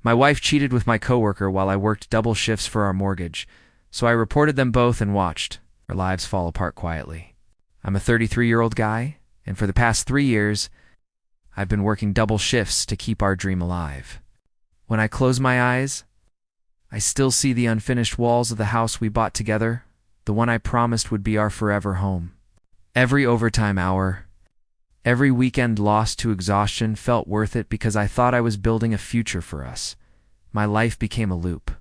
My wife cheated with my coworker while I worked double shifts for our mortgage, so I reported them both and watched our lives fall apart quietly. I'm a 33-year-old guy, and for the past 3 years, I've been working double shifts to keep our dream alive. When I close my eyes, I still see the unfinished walls of the house we bought together, the one I promised would be our forever home. Every overtime hour, every weekend lost to exhaustion felt worth it because I thought I was building a future for us. My life became a loop.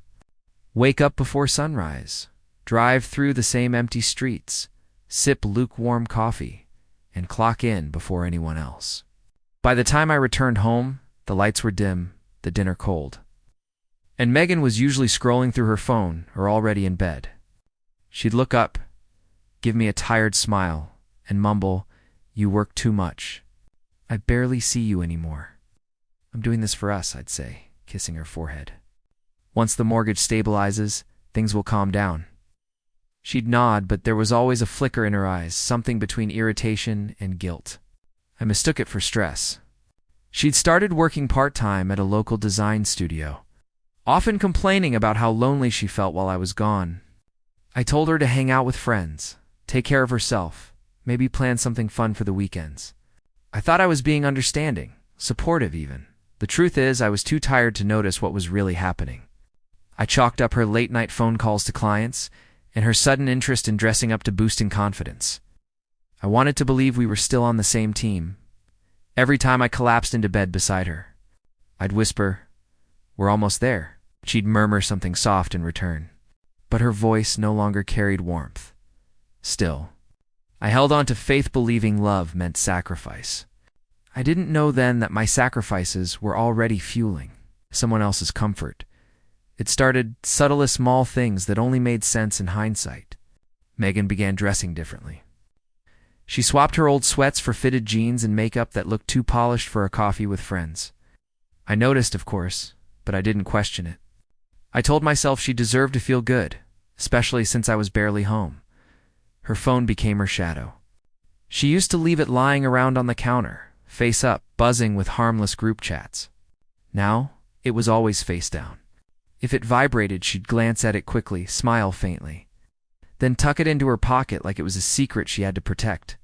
Wake up before sunrise, drive through the same empty streets, sip lukewarm coffee, and clock in before anyone else. By the time I returned home, the lights were dim, the dinner cold. And Megan was usually scrolling through her phone or already in bed. She'd look up, give me a tired smile, and mumble, "You work too much. I barely see you anymore." "I'm doing this for us," I'd say, kissing her forehead. "Once the mortgage stabilizes, things will calm down." She'd nod, but there was always a flicker in her eyes, something between irritation and guilt. I mistook it for stress. She'd started working part-time at a local design studio, often complaining about how lonely she felt while I was gone. I told her to hang out with friends, take care of herself, maybe plan something fun for the weekends. I thought I was being understanding, supportive even. The truth is, I was too tired to notice what was really happening. I chalked up her late-night phone calls to clients and her sudden interest in dressing up to boosting confidence. I wanted to believe we were still on the same team. Every time I collapsed into bed beside her, I'd whisper, "We're almost there." She'd murmur something soft in return, but her voice no longer carried warmth. Still, I held on to faith, believing love meant sacrifice. I didn't know then that my sacrifices were already fueling someone else's comfort. It started subtlest small things that only made sense in hindsight. Megan began dressing differently. She swapped her old sweats for fitted jeans and makeup that looked too polished for a coffee with friends. I noticed, of course, but I didn't question it. I told myself she deserved to feel good, especially since I was barely home. Her phone became her shadow. She used to leave it lying around on the counter, face up, buzzing with harmless group chats. Now, it was always face down. If it vibrated, she'd glance at it quickly, smile faintly, then tuck it into her pocket like it was a secret she had to protect.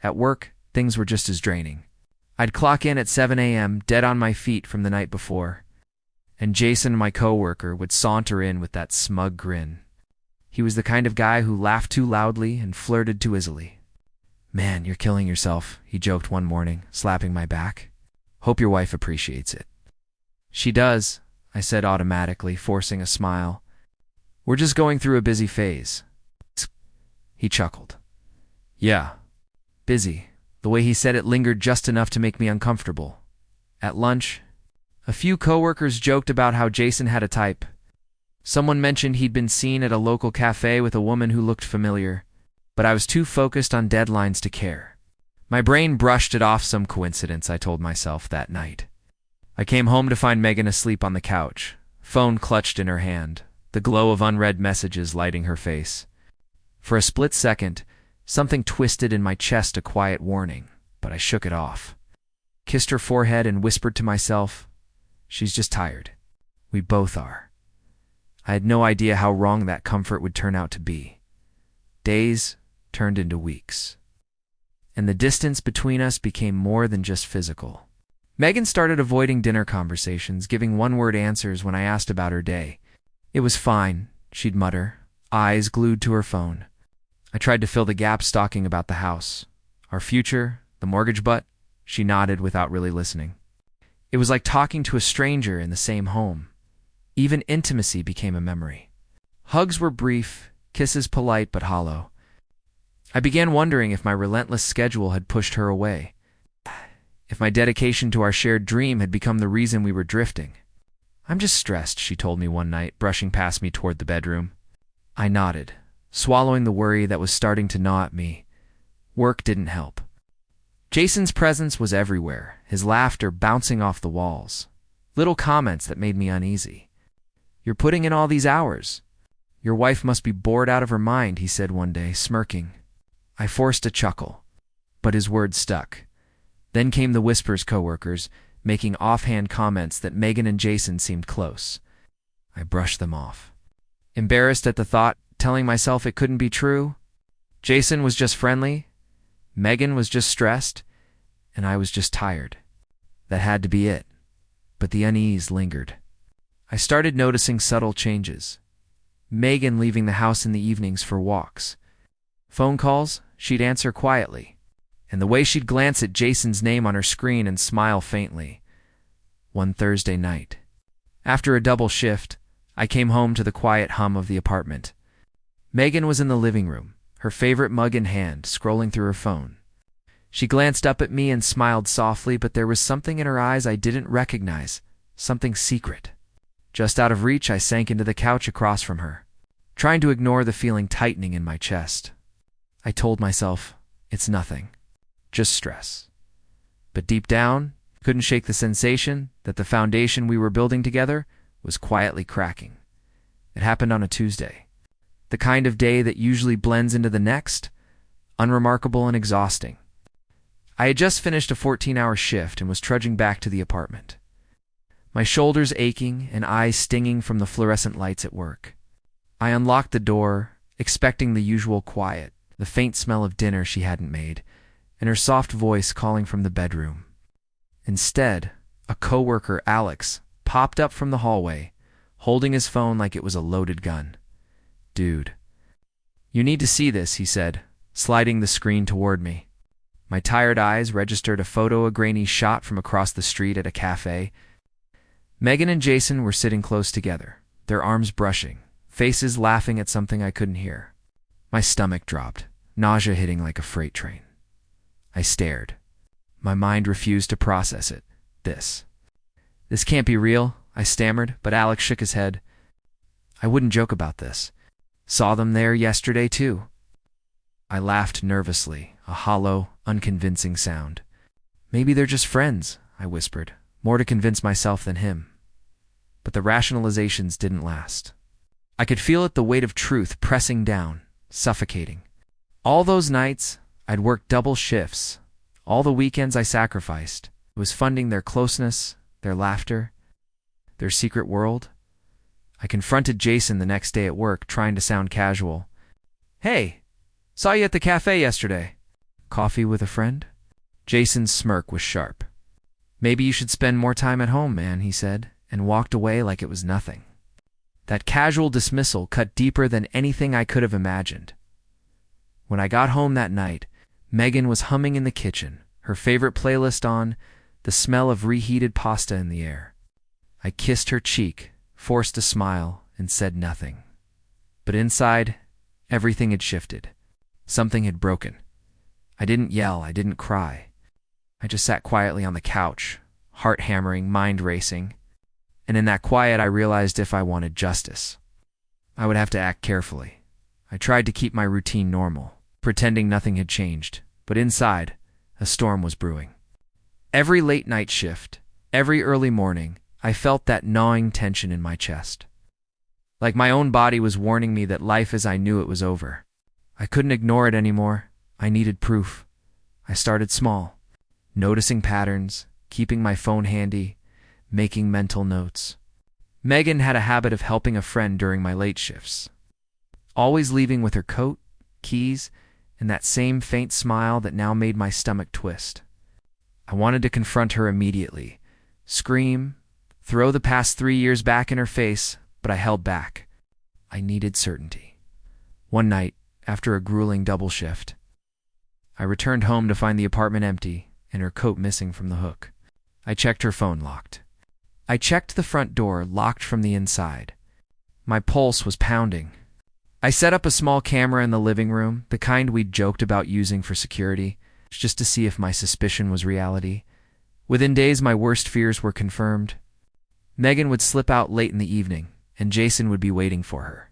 At work, things were just as draining. I'd clock in at 7 a.m., dead on my feet from the night before, and Jason, my coworker, would saunter in with that smug grin. He was the kind of guy who laughed too loudly and flirted too easily. "Man, you're killing yourself," he joked one morning, slapping my back. "Hope your wife appreciates it." "She does," I said automatically, forcing a smile. "We're just going through a busy phase." He chuckled. "Yeah, busy." The way he said it lingered just enough to make me uncomfortable. At lunch, a few coworkers joked about how Jason had a type. Someone mentioned he'd been seen at a local cafe with a woman who looked familiar, but I was too focused on deadlines to care. My brain brushed it off, some coincidence, I told myself that night. I came home to find Megan asleep on the couch, phone clutched in her hand, the glow of unread messages lighting her face. For a split second, something twisted in my chest, a quiet warning, but I shook it off. Kissed her forehead and whispered to myself, "She's just tired. We both are." I had no idea how wrong that comfort would turn out to be. Days turned into weeks, and the distance between us became more than just physical. Megan started avoiding dinner conversations, giving one-word answers when I asked about her day. "It was fine," she'd mutter, eyes glued to her phone. I tried to fill the gaps, talking about the house, our future, the mortgage, but she nodded without really listening. It was like talking to a stranger in the same home. Even intimacy became a memory. Hugs were brief, kisses polite but hollow. I began wondering if my relentless schedule had pushed her away, if my dedication to our shared dream had become the reason we were drifting. "I'm just stressed," she told me one night, brushing past me toward the bedroom. I nodded, swallowing the worry that was starting to gnaw at me. Work didn't help. Jason's presence was everywhere, his laughter bouncing off the walls. Little comments that made me uneasy. "You're putting in all these hours. Your wife must be bored out of her mind," he said one day, smirking. I forced a chuckle, but his words stuck. Then came the whispers, coworkers, making offhand comments that Megan and Jason seemed close. I brushed them off, embarrassed at the thought, telling myself it couldn't be true. Jason was just friendly, Megan was just stressed, and I was just tired. That had to be it. But the unease lingered. I started noticing subtle changes. Megan leaving the house in the evenings for walks. Phone calls, she'd answer quietly. And the way she'd glance at Jason's name on her screen and smile faintly. One Thursday night, after a double shift, I came home to the quiet hum of the apartment. Megan was in the living room, her favorite mug in hand, scrolling through her phone. She glanced up at me and smiled softly, but there was something in her eyes I didn't recognize, something secret. Just out of reach, I sank into the couch across from her, trying to ignore the feeling tightening in my chest. I told myself, it's nothing, just stress. But deep down, couldn't shake the sensation that the foundation we were building together was quietly cracking. It happened on a Tuesday, the kind of day that usually blends into the next, unremarkable and exhausting. I had just finished a 14-hour shift and was trudging back to the apartment, my shoulders aching and eyes stinging from the fluorescent lights at work. I unlocked the door, expecting the usual quiet, the faint smell of dinner she hadn't made, and her soft voice calling from the bedroom. Instead, a coworker, Alex, popped up from the hallway, holding his phone like it was a loaded gun. "Dude, you need to see this," he said, sliding the screen toward me. My tired eyes registered a grainy shot from across the street at a cafe. Megan and Jason were sitting close together, their arms brushing, faces laughing at something I couldn't hear. My stomach dropped, nausea hitting like a freight train. I stared. My mind refused to process it. This can't be real, I stammered, but Alex shook his head. "I wouldn't joke about this. Saw them there yesterday, too." I laughed nervously, a hollow, unconvincing sound. "Maybe they're just friends," I whispered, more to convince myself than him. But the rationalizations didn't last. I could feel it, the weight of truth pressing down, suffocating. All those nights, I'd worked double shifts. All the weekends I sacrificed. It was funding their closeness, their laughter, their secret world. I confronted Jason the next day at work, trying to sound casual. "Hey, saw you at the cafe yesterday. Coffee with a friend?" Jason's smirk was sharp. "Maybe you should spend more time at home, man," he said, and walked away like it was nothing. That casual dismissal cut deeper than anything I could have imagined. When I got home that night, Megan was humming in the kitchen, her favorite playlist on, the smell of reheated pasta in the air. I kissed her cheek, forced a smile, and said nothing. But inside, everything had shifted. Something had broken. I didn't yell, I didn't cry. I just sat quietly on the couch, heart hammering, mind racing. And in that quiet, I realized if I wanted justice, I would have to act carefully. I tried to keep my routine normal, pretending nothing had changed, but inside, a storm was brewing. Every late night shift, every early morning, I felt that gnawing tension in my chest. Like my own body was warning me that life as I knew it was over. I couldn't ignore it anymore. I needed proof. I started small, noticing patterns, keeping my phone handy, making mental notes. Megan had a habit of helping a friend during my late shifts, always leaving with her coat, keys, and that same faint smile that now made my stomach twist. I wanted to confront her immediately, scream, throw the past 3 years back in her face, but I held back. I needed certainty. One night, after a grueling double shift, I returned home to find the apartment empty and her coat missing from the hook. I checked her phone locked. I checked the front door, locked from the inside. My pulse was pounding. I set up a small camera in the living room, the kind we'd joked about using for security, just to see if my suspicion was reality. Within days, my worst fears were confirmed. Megan would slip out late in the evening, and Jason would be waiting for her.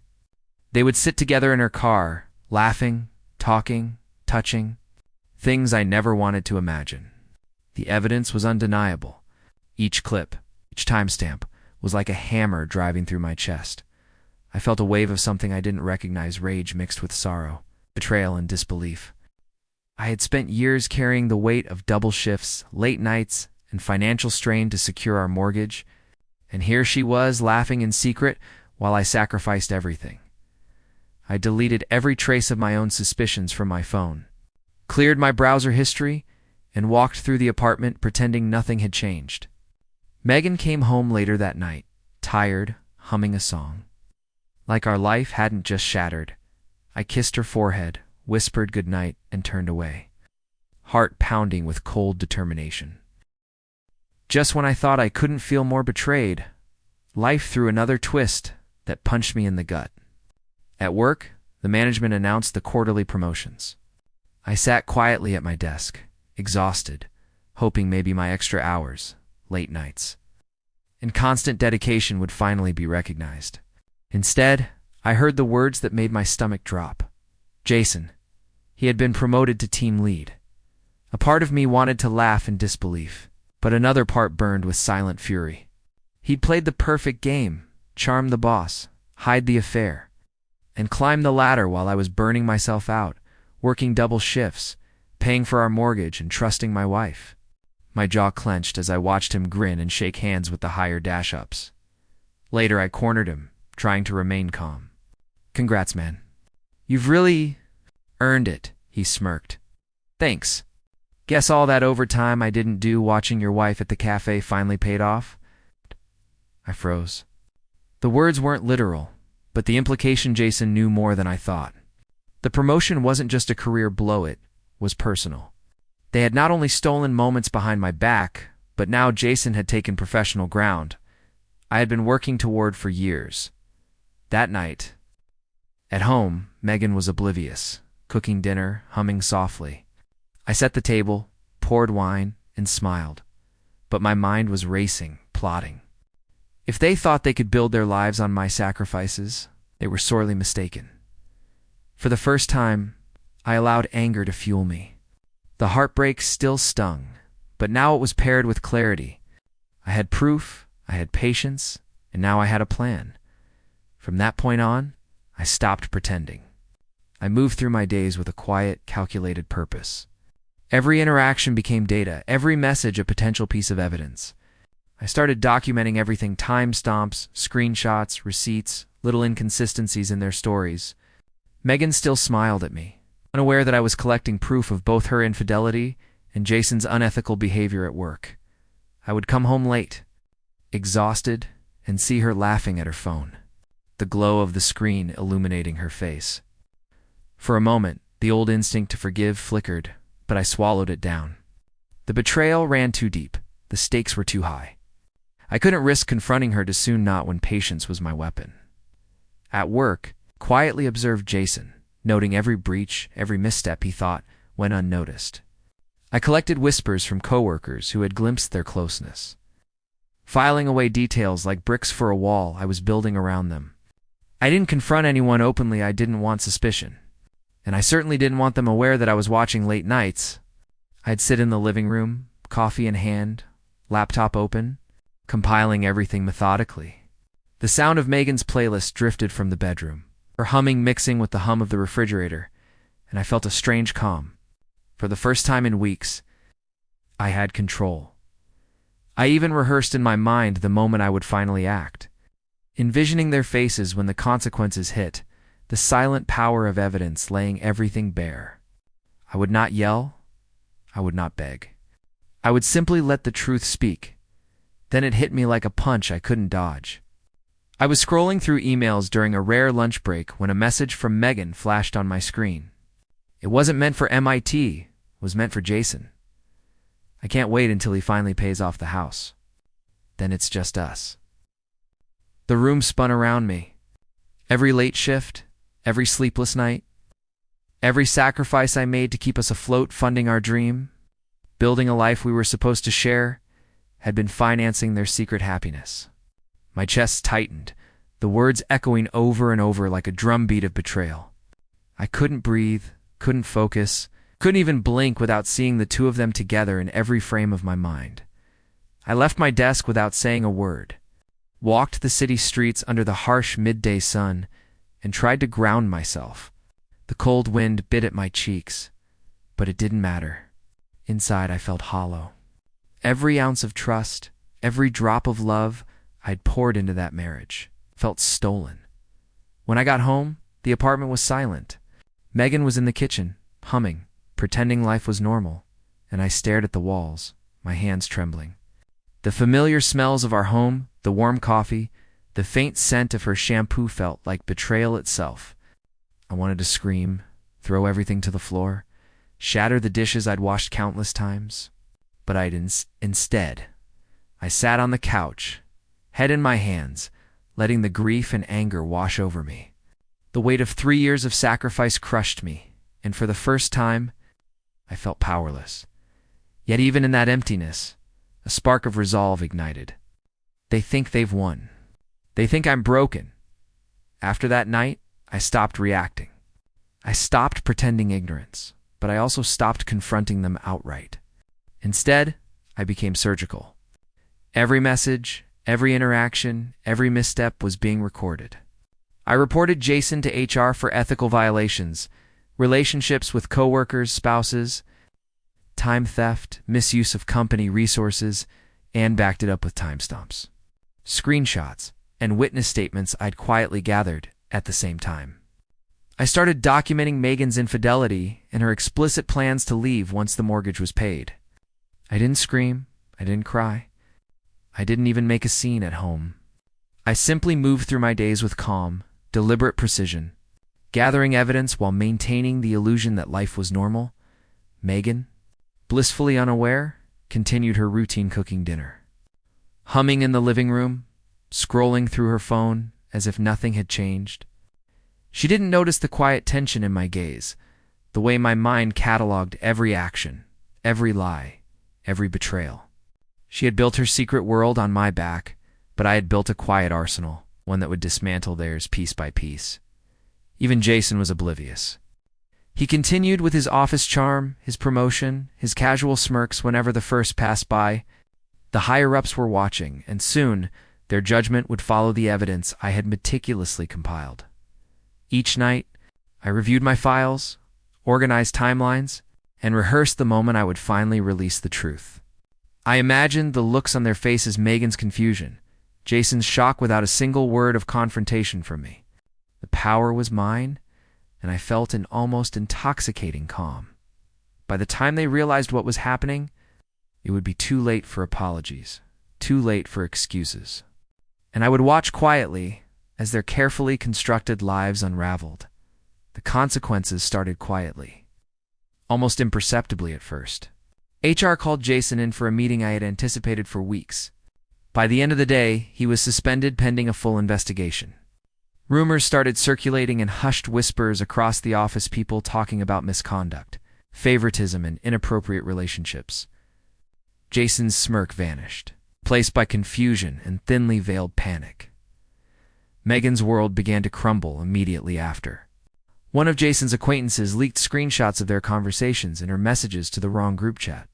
They would sit together in her car, laughing, talking, touching, things I never wanted to imagine. The evidence was undeniable. Each clip, each timestamp, was like a hammer driving through my chest. I felt a wave of something I didn't recognize, rage mixed with sorrow, betrayal and disbelief. I had spent years carrying the weight of double shifts, late nights, and financial strain to secure our mortgage, and here she was laughing in secret while I sacrificed everything. I deleted every trace of my own suspicions from my phone, cleared my browser history, and walked through the apartment pretending nothing had changed. Megan came home later that night, tired, humming a song. Like our life hadn't just shattered, I kissed her forehead, whispered goodnight, and turned away, heart pounding with cold determination. Just when I thought I couldn't feel more betrayed, life threw another twist that punched me in the gut. At work, the management announced the quarterly promotions. I sat quietly at my desk, exhausted, hoping maybe my extra hours, late nights, and constant dedication would finally be recognized. Instead, I heard the words that made my stomach drop. Jason. He had been promoted to team lead. A part of me wanted to laugh in disbelief, but another part burned with silent fury. He'd played the perfect game, charm the boss, hide the affair, and climb the ladder while I was burning myself out, working double shifts, paying for our mortgage, and trusting my wife. My jaw clenched as I watched him grin and shake hands with the higher dash-ups. Later, I cornered him, trying to remain calm. "Congrats, man. You've really earned it," he smirked. "Thanks. Guess all that overtime I didn't do watching your wife at the cafe finally paid off?" I froze. The words weren't literal, but the implication Jason knew more than I thought. The promotion wasn't just a career blow, it was personal. They had not only stolen moments behind my back, but now Jason had taken professional ground I had been working toward for years. That night, at home, Megan was oblivious, cooking dinner, humming softly. I set the table, poured wine, and smiled, but my mind was racing, plotting. If they thought they could build their lives on my sacrifices, they were sorely mistaken. For the first time, I allowed anger to fuel me. The heartbreak still stung, but now it was paired with clarity. I had proof, I had patience, and now I had a plan. From that point on, I stopped pretending. I moved through my days with a quiet, calculated purpose. Every interaction became data, every message a potential piece of evidence. I started documenting everything: timestamps, screenshots, receipts, little inconsistencies in their stories. Megan still smiled at me, unaware that I was collecting proof of both her infidelity and Jason's unethical behavior at work. I would come home late, exhausted, and see her laughing at her phone, the glow of the screen illuminating her face. For a moment, the old instinct to forgive flickered, but I swallowed it down. The betrayal ran too deep. The stakes were too high. I couldn't risk confronting her too soon, not when patience was my weapon. At work, quietly observed Jason, noting every breach, every misstep he thought went unnoticed. I collected whispers from coworkers who had glimpsed their closeness, filing away details like bricks for a wall I was building around them. I didn't confront anyone openly. I didn't want suspicion, and I certainly didn't want them aware that I was watching late nights. I'd sit in the living room, coffee in hand, laptop open, compiling everything methodically. The sound of Megan's playlist drifted from the bedroom, her humming mixing with the hum of the refrigerator, and I felt a strange calm. For the first time in weeks, I had control. I even rehearsed in my mind the moment I would finally act, envisioning their faces when the consequences hit, the silent power of evidence laying everything bare. I would not yell. I would not beg. I would simply let the truth speak. Then it hit me like a punch I couldn't dodge. I was scrolling through emails during a rare lunch break when a message from Megan flashed on my screen. It wasn't meant for MIT, it was meant for Jason. I can't wait until he finally pays off the house. Then it's just us. The room spun around me. Every late shift, every sleepless night, every sacrifice I made to keep us afloat, funding our dream, building a life we were supposed to share, had been financing their secret happiness. My chest tightened, the words echoing over and over like a drumbeat of betrayal. I couldn't breathe, couldn't focus, couldn't even blink without seeing the two of them together in every frame of my mind. I left my desk without saying a word, walked the city streets under the harsh midday sun, and tried to ground myself. The cold wind bit at my cheeks, but it didn't matter. Inside, I felt hollow. Every ounce of trust, every drop of love I'd poured into that marriage felt stolen. When I got home, the apartment was silent. Megan was in the kitchen, humming, pretending life was normal, and I stared at the walls, my hands trembling. The familiar smells of our home, the warm coffee, the faint scent of her shampoo felt like betrayal itself. I wanted to scream, throw everything to the floor, shatter the dishes I'd washed countless times. But instead, I sat on the couch, head in my hands, letting the grief and anger wash over me. The weight of 3 years of sacrifice crushed me, and for the first time, I felt powerless. Yet even in that emptiness, a spark of resolve ignited. They think they've won. They think I'm broken. After that night, I stopped reacting. I stopped pretending ignorance, but I also stopped confronting them outright. Instead, I became surgical. Every message, every interaction, every misstep was being recorded. I reported Jason to HR for ethical violations, relationships with coworkers, spouses, time theft, misuse of company resources, and backed it up with timestamps, screenshots, and witness statements I'd quietly gathered at the same time. I started documenting Megan's infidelity and her explicit plans to leave once the mortgage was paid. I didn't scream, I didn't cry, I didn't even make a scene at home. I simply moved through my days with calm, deliberate precision, gathering evidence while maintaining the illusion that life was normal. Megan, blissfully unaware, continued her routine cooking dinner. Humming in the living room, scrolling through her phone as if nothing had changed. She didn't notice the quiet tension in my gaze, the way my mind cataloged every action, every lie, every betrayal. She had built her secret world on my back, but I had built a quiet arsenal, one that would dismantle theirs piece by piece. Even Jason was oblivious. He continued with his office charm, his promotion, his casual smirks whenever the first passed by. The higher-ups were watching, and soon their judgment would follow the evidence I had meticulously compiled. Each night, I reviewed my files, organized timelines, and rehearsed the moment I would finally release the truth. I imagined the looks on their faces, Megan's confusion, Jason's shock without a single word of confrontation from me. The power was mine, and I felt an almost intoxicating calm. By the time they realized what was happening, it would be too late for apologies, too late for excuses. And I would watch quietly as their carefully constructed lives unraveled. The consequences started quietly, almost imperceptibly at first. HR called Jason in for a meeting I had anticipated for weeks. By the end of the day, he was suspended pending a full investigation. Rumors started circulating in hushed whispers across the office, people talking about misconduct, favoritism, and inappropriate relationships. Jason's smirk vanished, replaced by confusion and thinly veiled panic. Megan's world began to crumble immediately after. One of Jason's acquaintances leaked screenshots of their conversations and her messages to the wrong group chat.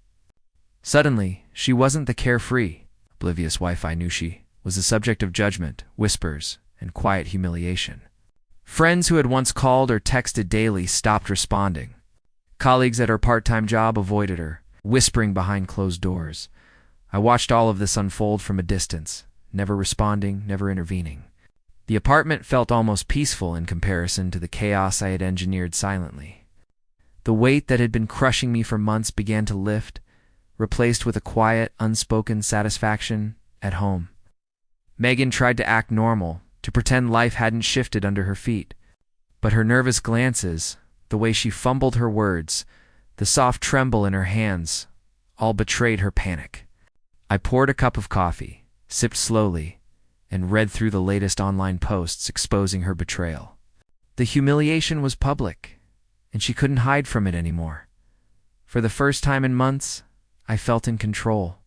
Suddenly, she wasn't the carefree, oblivious wife I knew she was the subject of judgment, whispers, and quiet humiliation. Friends who had once called or texted daily stopped responding. Colleagues at her part-time job avoided her, whispering behind closed doors. I watched all of this unfold from a distance, never responding, never intervening. The apartment felt almost peaceful in comparison to the chaos I had engineered silently. The weight that had been crushing me for months began to lift, replaced with a quiet, unspoken satisfaction at home. Megan tried to act normal, to pretend life hadn't shifted under her feet. But her nervous glances, the way she fumbled her words, the soft tremble in her hands, all betrayed her panic. I poured a cup of coffee, sipped slowly, and read through the latest online posts exposing her betrayal. The humiliation was public, and she couldn't hide from it anymore. For the first time in months, I felt in control.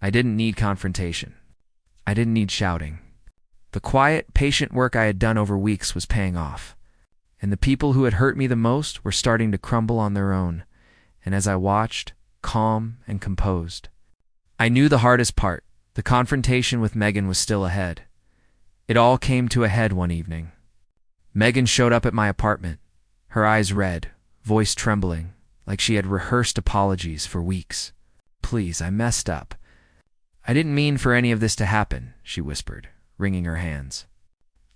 I didn't need confrontation. I didn't need shouting. The quiet, patient work I had done over weeks was paying off, and the people who had hurt me the most were starting to crumble on their own, and as I watched, calm and composed, I knew the hardest part. The confrontation with Megan was still ahead. It all came to a head one evening. Megan showed up at my apartment, her eyes red, voice trembling, like she had rehearsed apologies for weeks. Please, I messed up. I didn't mean for any of this to happen, she whispered, wringing her hands.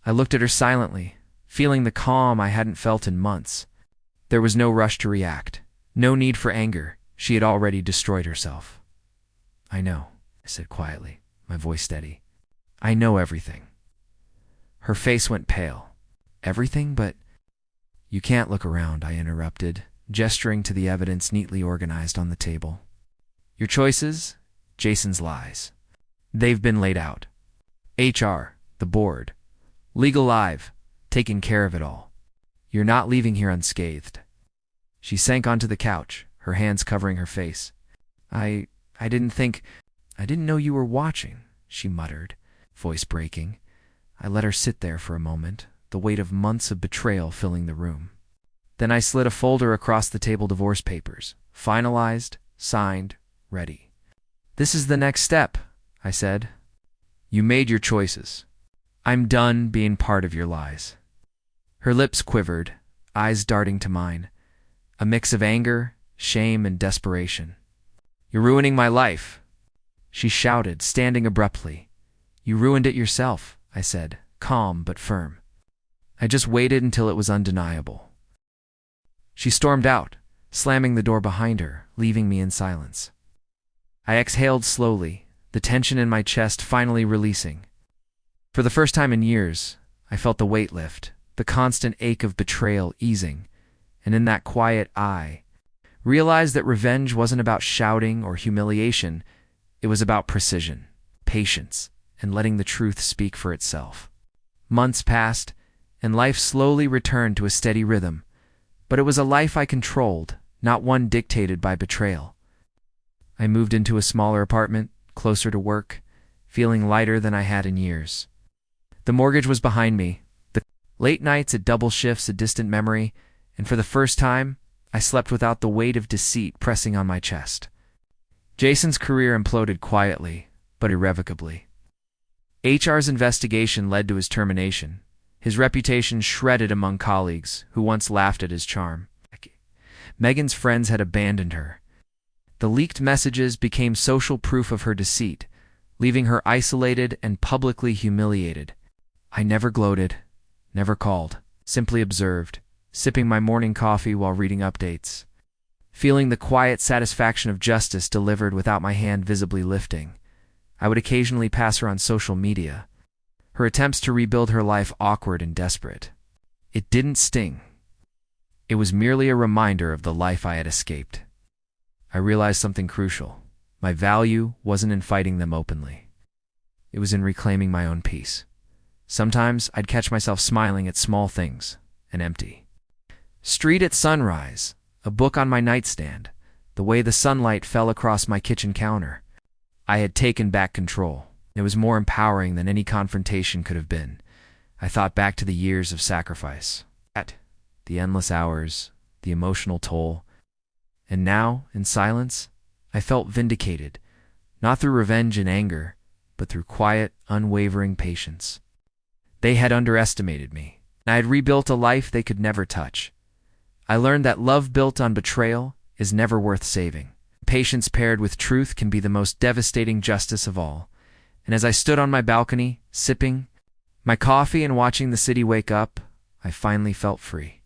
I looked at her silently, feeling the calm I hadn't felt in months. There was no rush to react, no need for anger. She had already destroyed herself. I know, I said quietly, my voice steady. I know everything. Her face went pale. Everything but... You can't look around, I interrupted, gesturing to the evidence neatly organized on the table. Your choices, Jason's lies. They've been laid out. HR, the board, Legal Live, taking care of it all. You're not leaving here unscathed. She sank onto the couch, her hands covering her face. I didn't know you were watching, she muttered, voice breaking. I let her sit there for a moment, the weight of months of betrayal filling the room. Then I slid a folder across the table, divorce papers, finalized, signed, ready. This is the next step, I said. You made your choices. I'm done being part of your lies. Her lips quivered, eyes darting to mine, a mix of anger, shame, and desperation. You're ruining my life, she shouted, standing abruptly. You ruined it yourself, I said, calm but firm. I just waited until it was undeniable. She stormed out, slamming the door behind her, leaving me in silence. I exhaled slowly, the tension in my chest finally releasing. For the first time in years, I felt the weight lift, the constant ache of betrayal easing, and in that quiet I realized that revenge wasn't about shouting or humiliation. It was about precision, patience, and letting the truth speak for itself. Months passed, and life slowly returned to a steady rhythm, but it was a life I controlled, not one dictated by betrayal. I moved into a smaller apartment, closer to work, feeling lighter than I had in years. The mortgage was behind me, the late nights at double shifts a distant memory, and for the first time, I slept without the weight of deceit pressing on my chest. Jason's career imploded quietly, but irrevocably. HR's investigation led to his termination, his reputation shredded among colleagues who once laughed at his charm. Megan's friends had abandoned her. The leaked messages became social proof of her deceit, leaving her isolated and publicly humiliated. I never gloated, never called, simply observed, sipping my morning coffee while reading updates, feeling the quiet satisfaction of justice delivered without my hand visibly lifting. I would occasionally pass her on social media, her attempts to rebuild her life awkward and desperate. It didn't sting. It was merely a reminder of the life I had escaped. I realized something crucial. My value wasn't in fighting them openly. It was in reclaiming my own peace. Sometimes I'd catch myself smiling at small things and empty. Street at sunrise, a book on my nightstand, the way the sunlight fell across my kitchen counter. I had taken back control. It was more empowering than any confrontation could have been. I thought back to the years of sacrifice, the endless hours, the emotional toll. And now, in silence, I felt vindicated, not through revenge and anger, but through quiet, unwavering patience. They had underestimated me, and I had rebuilt a life they could never touch. I learned that love built on betrayal is never worth saving. Patience paired with truth can be the most devastating justice of all. And as I stood on my balcony, sipping my coffee and watching the city wake up, I finally felt free.